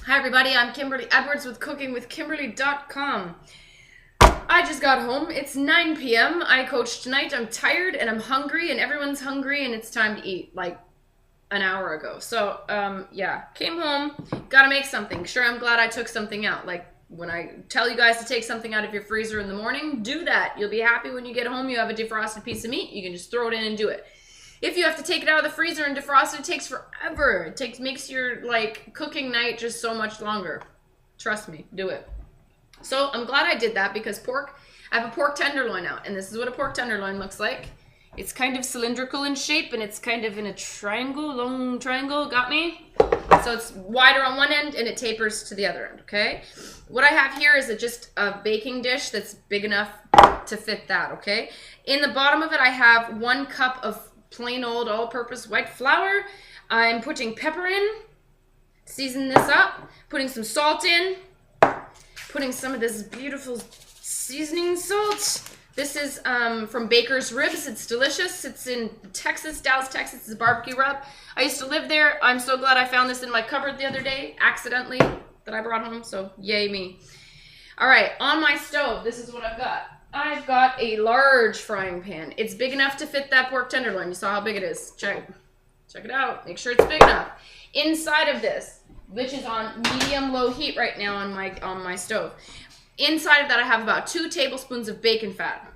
Hi everybody, I'm Kimberly Edwards with cookingwithkimberly.com. I just got home. It's 9 p.m. I coached tonight. I'm tired and I'm hungry and everyone's hungry and it's time to eat, like an hour ago. So, yeah, came home, gotta make something. Sure, I'm glad I took something out. Like when I tell you guys to take something out of your freezer in the morning, do that. You'll be happy when you get home. You have a defrosted piece of meat. You can just throw it in and do it. If you have to take it out of the freezer and defrost it, it takes forever. It makes your cooking night just so much longer. Trust me, do it. So I'm glad I did that because I have a pork tenderloin out, and this is what a pork tenderloin looks like. It's kind of cylindrical in shape, and it's kind of in a triangle, long triangle, got me? So it's wider on one end, and it tapers to the other end, okay? What I have here is just a baking dish that's big enough to fit that, okay? In the bottom of it, I have 1 cup of plain old all-purpose white flour. I'm putting pepper in, season this up, putting some salt in, putting some of this beautiful seasoning salt. This is from Baker's Ribs. It's delicious. It's in Texas, Dallas, Texas. It's a barbecue rub. I used to live there. I'm so glad I found this in my cupboard the other day, accidentally, that I brought home, so yay me. All right, on my stove, this is what I've got. I've got a large frying pan. It's big enough to fit that pork tenderloin. You saw how big it is. Check it out. Make sure it's big enough. Inside of this, which is on medium-low heat right now on my stove, inside of that I have about 2 tablespoons of bacon fat.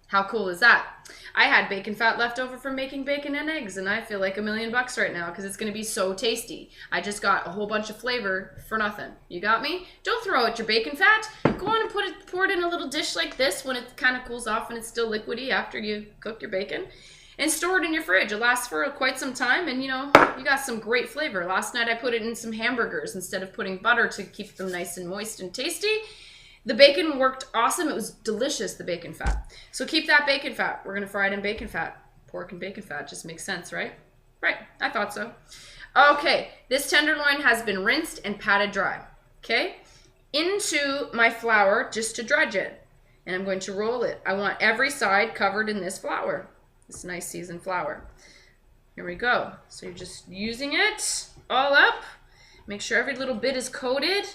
How cool is that? I had bacon fat left over from making bacon and eggs, and I feel like $1 million right now because it's going to be so tasty. I just got a whole bunch of flavor for nothing. You got me? Don't throw out your bacon fat. Go on and pour it in a little dish like this when it kind of cools off and it's still liquidy after you cook your bacon. And store it in your fridge. It lasts for quite some time, and you got some great flavor. Last night I put it in some hamburgers instead of putting butter to keep them nice and moist and tasty. The bacon worked awesome. It was delicious, the bacon fat. So keep that bacon fat. We're going to fry it in bacon fat. Pork and bacon fat just makes sense, right? Right, I thought so. Okay, this tenderloin has been rinsed and patted dry. Okay, into my flour just to dredge it. And I'm going to roll it. I want every side covered in this flour. This nice seasoned flour. Here we go. So you're just using it all up. Make sure every little bit is coated.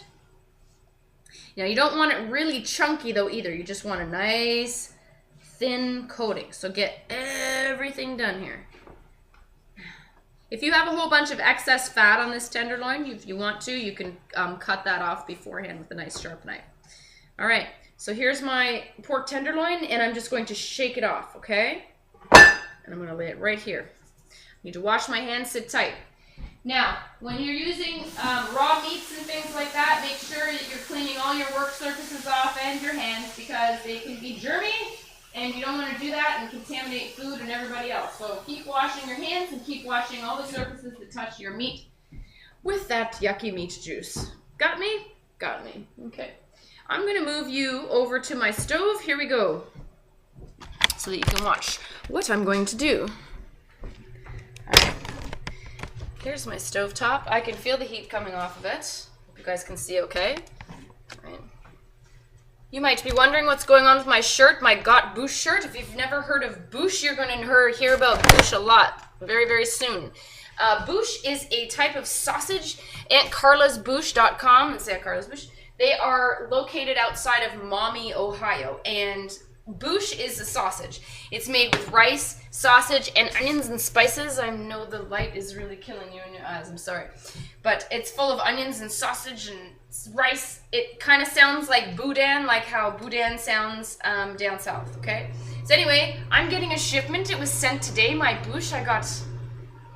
Now you don't want it really chunky though either. You just want a nice thin coating. So get everything done here. If you have a whole bunch of excess fat on this tenderloin, if you want to, you can cut that off beforehand with a nice sharp knife. All right, so here's my pork tenderloin, and I'm just going to shake it off, okay? And I'm going to lay it right here. I need to wash my hands, sit tight. Now, when you're using raw meats and things like that, make sure that you're cleaning all your work surfaces off and your hands because they can be germy, and you don't want to do that and contaminate food and everybody else. So keep washing your hands and keep washing all the surfaces that touch your meat with that yucky meat juice. Got me? Got me. Okay. I'm going to move you over to my stove. Here we go. So that you can watch what I'm going to do. All right. Here's my stovetop. I can feel the heat coming off of it. Hope you guys can see okay. All right. You might be wondering what's going on with my shirt, my Got Boosh shirt. If you've never heard of Boosh, you're going to hear about Boosh a lot very, very soon. Boosh is a type of sausage. AuntCarlasBoosh.com. Let's say Aunt Carla's Boosh. They are located outside of Maumee, Ohio, and Boosh is a sausage. It's made with rice, sausage, and onions and spices. I know the light is really killing you in your eyes. I'm sorry. But it's full of onions and sausage and rice. It kind of sounds like boudin, like how boudin sounds down south, okay? So anyway, I'm getting a shipment. It was sent today, my Boosh. I got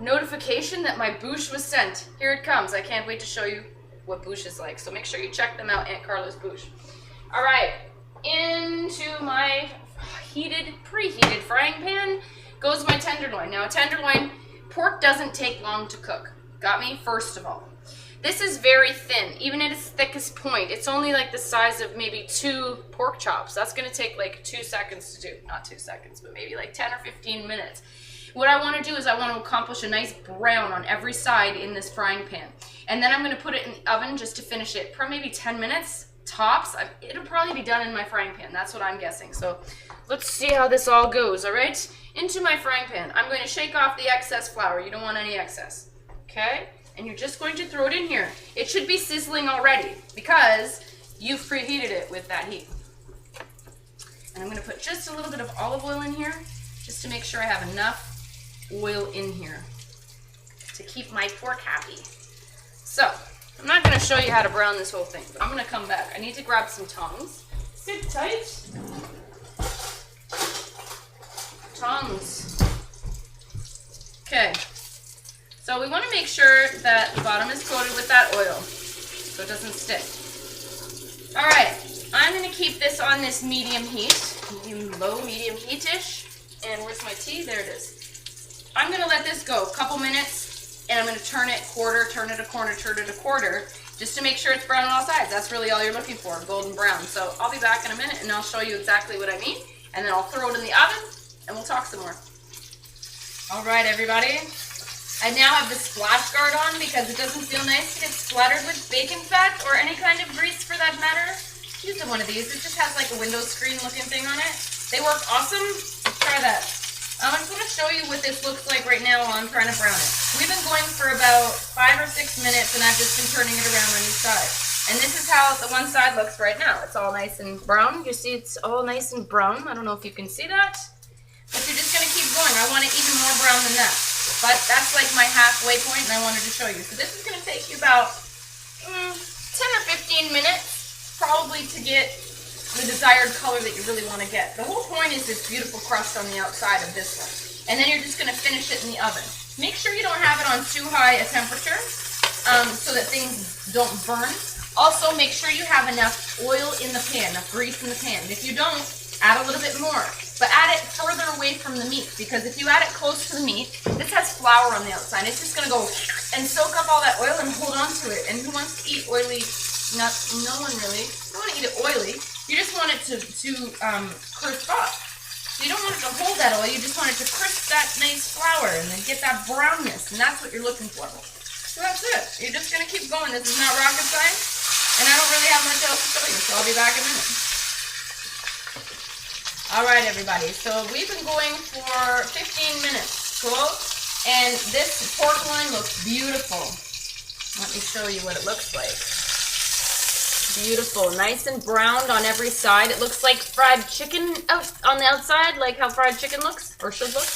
notification that my Boosh was sent. Here it comes. I can't wait to show you what Boosh is like. So make sure you check them out, Aunt Carla's Boosh. All right. Into my preheated frying pan goes my tenderloin. Now a tenderloin, pork doesn't take long to cook. Got me? First of all. This is very thin, even at its thickest point. It's only like the size of maybe 2 pork chops. That's gonna take like 2 seconds to do. Not 2 seconds, but maybe like 10 or 15 minutes. What I wanna do is I wanna accomplish a nice brown on every side in this frying pan. And then I'm gonna put it in the oven just to finish it for maybe 10 minutes. Tops. It'll probably be done in my frying pan. That's what I'm guessing. So let's see how this all goes, all right? Into my frying pan. I'm going to shake off the excess flour. You don't want any excess, okay? and you're just going to throw it in here. It should be sizzling already because you've preheated it with that heat. And I'm going to put just a little bit of olive oil in here just to make sure I have enough oil in here to keep my pork happy. So, I'm not going to show you how to brown this whole thing, but I'm going to come back. I need to grab some tongs. Sit tight. Tongs. Okay. So we want to make sure that the bottom is coated with that oil so it doesn't stick. Alright, I'm going to keep this on this medium heat. Low, medium heat-ish. And where's my tea? There it is. I'm going to let this go a couple minutes, and I'm going to turn it quarter, turn it a corner, turn it a quarter, just to make sure it's brown on all sides. That's really all you're looking for, golden brown. So I'll be back in a minute, and I'll show you exactly what I mean. And then I'll throw it in the oven, and we'll talk some more. Alright, everybody. I now have the splash guard on because it doesn't feel nice to get splattered with bacon fat or any kind of grease for that matter. Use one of these. It just has like a window screen looking thing on it. They work awesome. Try that. I'm just going to show you what this looks like right now while I'm trying to brown it. We've been going for about 5 or 6 minutes and I've just been turning it around on each side. And this is how the one side looks right now. It's all nice and brown. You see it's all nice and brown. I don't know if you can see that. But you're just going to keep going. I want it even more brown than that. But that's like my halfway point and I wanted to show you. So this is going to take you about 10 or 15 minutes probably to get the desired color that you really want to get. The whole point is this beautiful crust on the outside of this one. And then you're just going to finish it in the oven. Make sure you don't have it on too high a temperature so that things don't burn. Also, make sure you have enough oil in the pan, enough grease in the pan. If you don't, add a little bit more. But add it further away from the meat, because if you add it close to the meat, this has flour on the outside. It's just going to go and soak up all that oil and hold on to it. And who wants to eat oily? No one really. You don't want to eat it oily. You just want it to crisp up. So you don't want it to hold that oil. You just want it to crisp that nice flour and then get that brownness. And that's what you're looking for. So that's it. You're just going to keep going. This is not rocket science. And I don't really have much else to show you, so I'll be back in a minute. Alright everybody, so we've been going for 15 minutes, cool? And this pork loin looks beautiful. Let me show you what it looks like. Beautiful, nice and browned on every side. It looks like fried chicken out on the outside, like how fried chicken looks, or should look.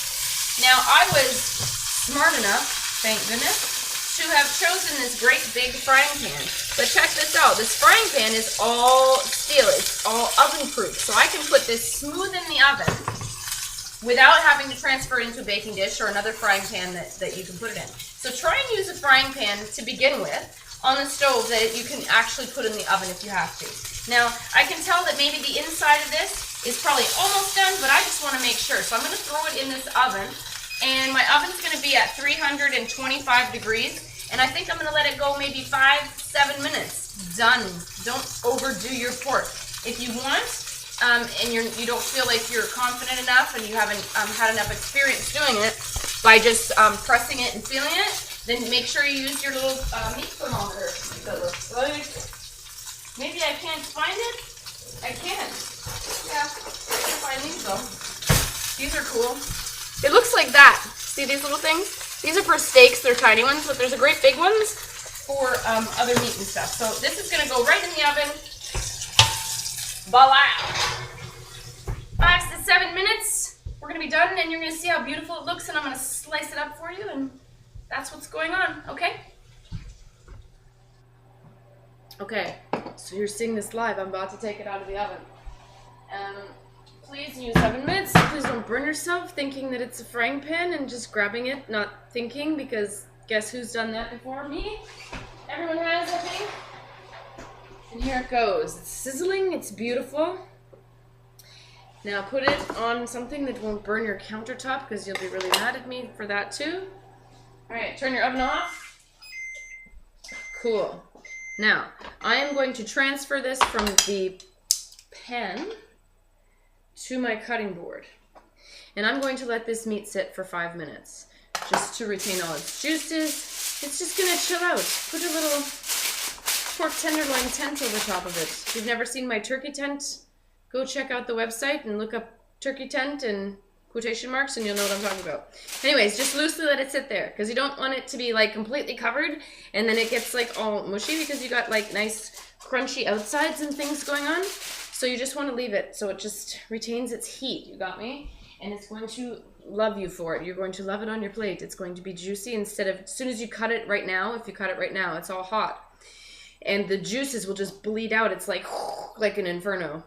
Now I was smart enough, thank goodness, to have chosen this great big frying pan. But check this out, this frying pan is all steel, it's all oven proof. So I can put this smooth in the oven without having to transfer it into a baking dish or another frying pan that you can put it in. So try and use a frying pan to begin with on the stove that you can actually put in the oven if you have to. Now, I can tell that maybe the inside of this is probably almost done, but I just want to make sure. So I'm going to throw it in this oven, and my oven's going to be at 325 degrees. And I think I'm going to let it go maybe 5-7 minutes. Done. Don't overdo your pork. If you want, and you don't feel like you're confident enough and you haven't had enough experience doing it by just pressing it and feeling it, then make sure you use your little meat thermometer. That looks like. Maybe I can't find it? I can. Yeah, I can find these though. These are cool. It looks like that. See these little things? These are for steaks, they're tiny ones, but there's a great big ones for other meat and stuff. So this is going to go right in the oven. Voila! 5 to 7 minutes, we're going to be done, and you're going to see how beautiful it looks, and I'm going to slice it up for you, and that's what's going on, okay? Okay, so you're seeing this live. I'm about to take it out of the oven. Please use 7 minutes. Please don't burn yourself thinking that it's a frying pan and just grabbing it, not thinking, because guess who's done that before? Me? Everyone has, I think. And here it goes. It's sizzling. It's beautiful. Now put it on something that won't burn your countertop, because you'll be really mad at me for that too. Alright, turn your oven off. Cool. Now, I am going to transfer this from the pan to my cutting board. And I'm going to let this meat sit for 5 minutes just to retain all its juices. It's just going to chill out. Put a little pork tenderloin tent over top of it. If you've never seen my turkey tent, go check out the website and look up turkey tent and quotation marks, and you'll know what I'm talking about. Anyways, just loosely let it sit there, because you don't want it to be like completely covered, and then it gets like all mushy because you got like nice crunchy outsides and things going on. So you just want to leave it so it just retains its heat. You got me? And it's going to love you for it. You're going to love it on your plate. It's going to be juicy instead of, as soon as you cut it right now, if you cut it right now, it's all hot. And the juices will just bleed out. It's like an inferno.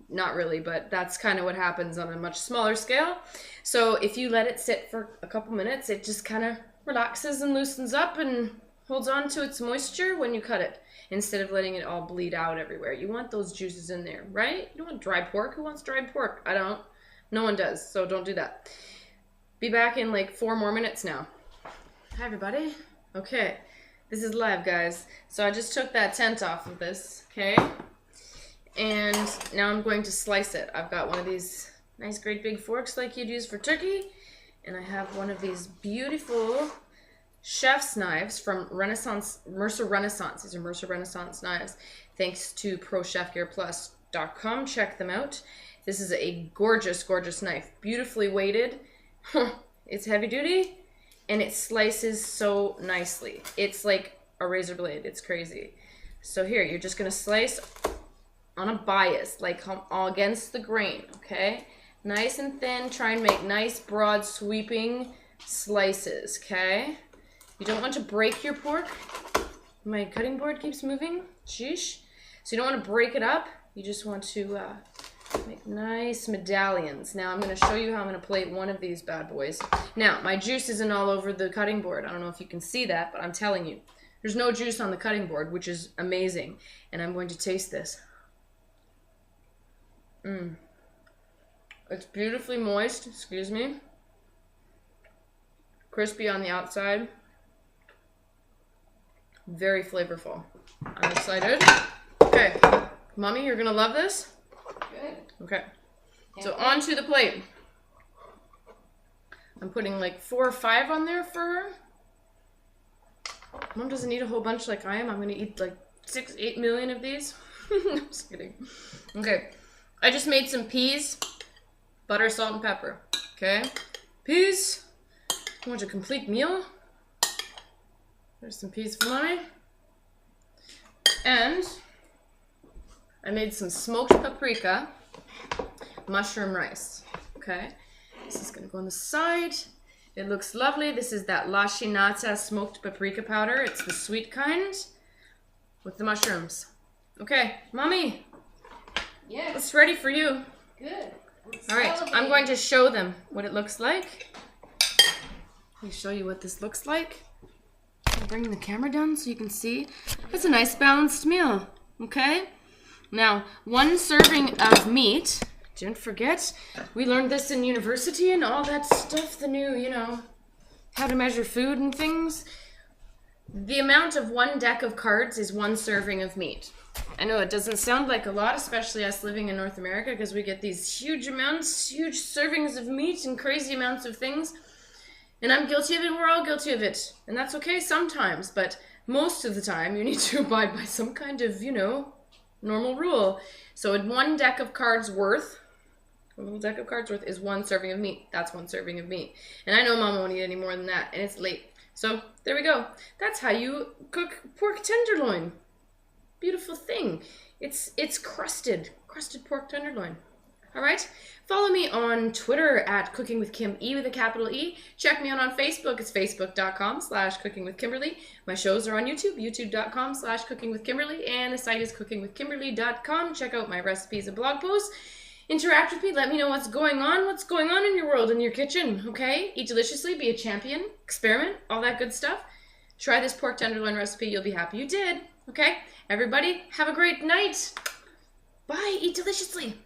Not really, but that's kind of what happens on a much smaller scale. So if you let it sit for a couple minutes, it just kind of relaxes and loosens up and holds on to its moisture when you cut it, instead of letting it all bleed out everywhere. You want those juices in there, right? You don't want dry pork. Who wants dried pork? I don't. No one does, so don't do that. Be back in like 4 more minutes now. Hi, everybody. Okay, this is live, guys. So I just took that tent off of this, okay? And now I'm going to slice it. I've got one of these nice great big forks like you'd use for turkey. And I have one of these beautiful chef's knives from Mercer Renaissance. These are Mercer Renaissance knives. Thanks to ProChefGearPlus.com. Check them out. This is a gorgeous, gorgeous knife. Beautifully weighted. It's heavy duty. And it slices so nicely. It's like a razor blade. It's crazy. So here, you're just going to slice on a bias, like all against the grain, okay? Nice and thin. Try and make nice, broad, sweeping slices, okay? You don't want to break your pork. My cutting board keeps moving. Sheesh. So you don't want to break it up. You just want to make nice medallions. Now I'm going to show you how I'm going to plate one of these bad boys. Now, my juice isn't all over the cutting board. I don't know if you can see that, but I'm telling you. There's no juice on the cutting board, which is amazing. And I'm going to taste this. It's beautifully moist, excuse me. Crispy on the outside. Very flavorful. I'm excited. Okay, Mommy, you're gonna love this? Good. Okay, so onto the plate. I'm putting like 4 or 5 on there for her. Mom doesn't eat a whole bunch like I am. I'm gonna eat like 6-8 million of these. I'm just kidding. Okay. I just made some peas, butter, salt, and pepper. Okay? Peas. You want a complete meal? There's some peas for Mommy. And I made some smoked paprika mushroom rice. Okay? This is going to go on the side. It looks lovely. This is that La Shinata smoked paprika powder. It's the sweet kind with the mushrooms. Okay, Mommy. Yes. It's ready for you. Good. All right, I'm going to show them what it looks like. Let me show you what this looks like. I'll bring the camera down so you can see. It's a nice balanced meal, okay? Now, 1 serving of meat. Don't forget, we learned this in university and all that stuff, the new, you know, how to measure food and things. The amount of 1 deck of cards is 1 serving of meat. I know it doesn't sound like a lot, especially us living in North America, because we get these huge amounts, huge servings of meat and crazy amounts of things. And I'm guilty of it, we're all guilty of it. And that's okay sometimes, but most of the time you need to abide by some kind of, you know, normal rule. So in 1 deck of cards worth, a little deck of cards worth is 1 serving of meat. That's 1 serving of meat. And I know Mom won't eat any more than that, and it's late. So there we go. That's how you cook pork tenderloin. Beautiful thing. It's crusted pork tenderloin. All right. Follow me on Twitter at Cooking with Kim E with a capital E. Check me out on Facebook. It's facebook.com/cookingwithkimberly. My shows are on YouTube, youtube.com/cookingwithkimberly, and the site is cookingwithkimberly.com. Check out my recipes and blog posts. Interact with me. Let me know what's going on in your world, in your kitchen. Okay. Eat deliciously. Be a champion. Experiment. All that good stuff. Try this pork tenderloin recipe. You'll be happy you did. Okay? Everybody, have a great night. Bye. Eat deliciously.